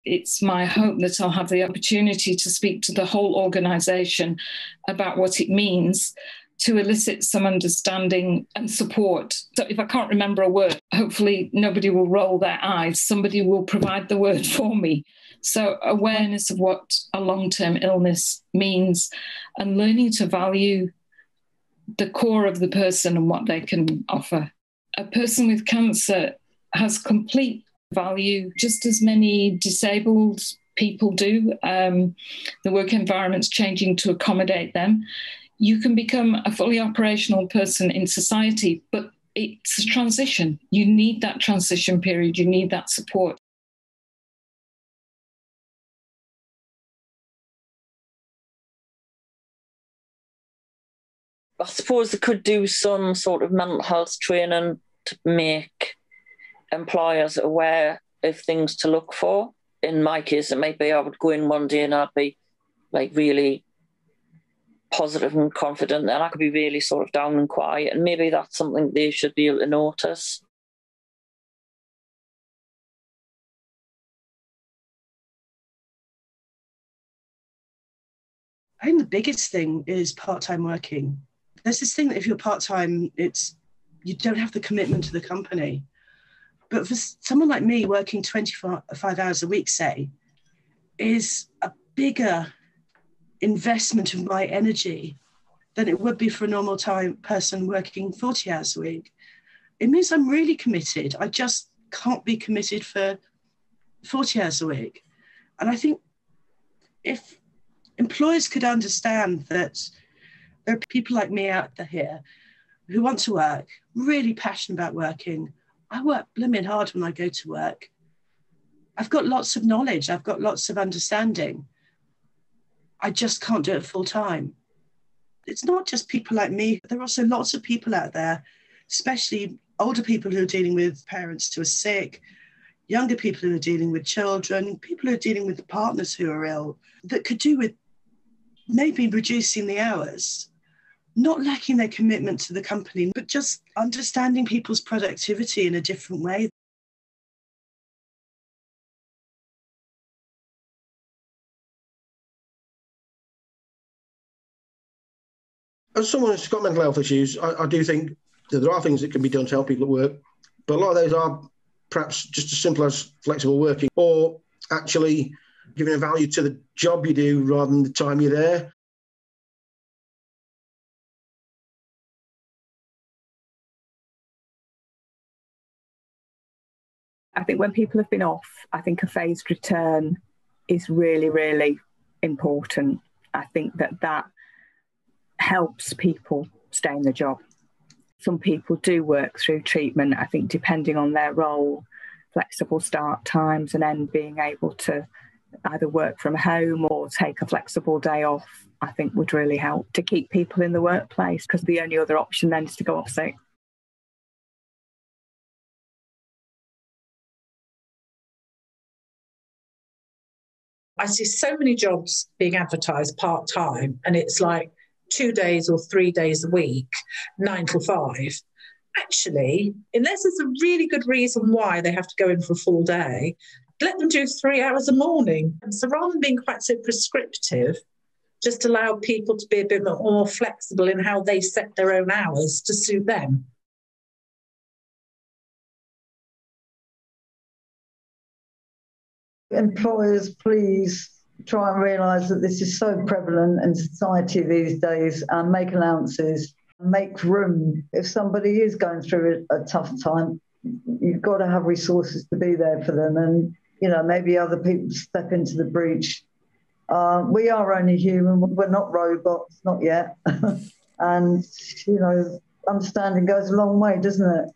it's my hope that I'll have the opportunity to speak to the whole organisation about what it means, to elicit some understanding and support. So if I can't remember a word, hopefully nobody will roll their eyes. Somebody will provide the word for me. So awareness of what a long-term illness means and learning to value the core of the person and what they can offer. A person with cancer has complete value, just as many disabled people do. The work environment's changing to accommodate them. You can become a fully operational person in society, but it's a transition. You need that transition period. You need that support. I suppose they could do some sort of mental health training to make employers aware of things to look for. In my case, it might be I would go in one day and I'd be like really positive and confident, and I could be really sort of down and quiet, and maybe that's something they should be able to notice. I think the biggest thing is part-time working. There's this thing that if you're part-time, you don't have the commitment to the company. But for someone like me working 25 hours a week, say, is a bigger investment of my energy than it would be for a normal time person working 40 hours a week. It means I'm really committed. I just can't be committed for 40 hours a week. And I think if employers could understand that there are people like me out there here who want to work, really passionate about working. I work blooming hard when I go to work. I've got lots of knowledge. I've got lots of understanding. I just can't do it full time. It's not just people like me. There are also lots of people out there, especially older people who are dealing with parents who are sick, younger people who are dealing with children, people who are dealing with the partners who are ill, that could do with maybe reducing the hours, not lacking their commitment to the company, but just understanding people's productivity in a different way. As someone who's got mental health issues, I do think that there are things that can be done to help people at work, but a lot of those are perhaps just as simple as flexible working or actually giving a value to the job you do rather than the time you're there. I think when people have been off, I think a phased return is really, really important. I think that helps people stay in the job. Some people do work through treatment, I think, depending on their role, flexible start times, and then being able to either work from home or take a flexible day off, I think would really help to keep people in the workplace, because the only other option then is to go off sick. I see so many jobs being advertised part-time, and it's like 2 days or 3 days a week, 9 till 5. Actually, unless there's a really good reason why they have to go in for a full day, let them do 3 hours a morning. And so rather than being quite so prescriptive, just allow people to be a bit more flexible in how they set their own hours to suit them. Employers, please try and realise that this is so prevalent in society these days, and make allowances, make room. If somebody is going through a tough time, you've got to have resources to be there for them, and maybe other people step into the breach. We are only human, we're not robots, not yet. And understanding goes a long way, doesn't it?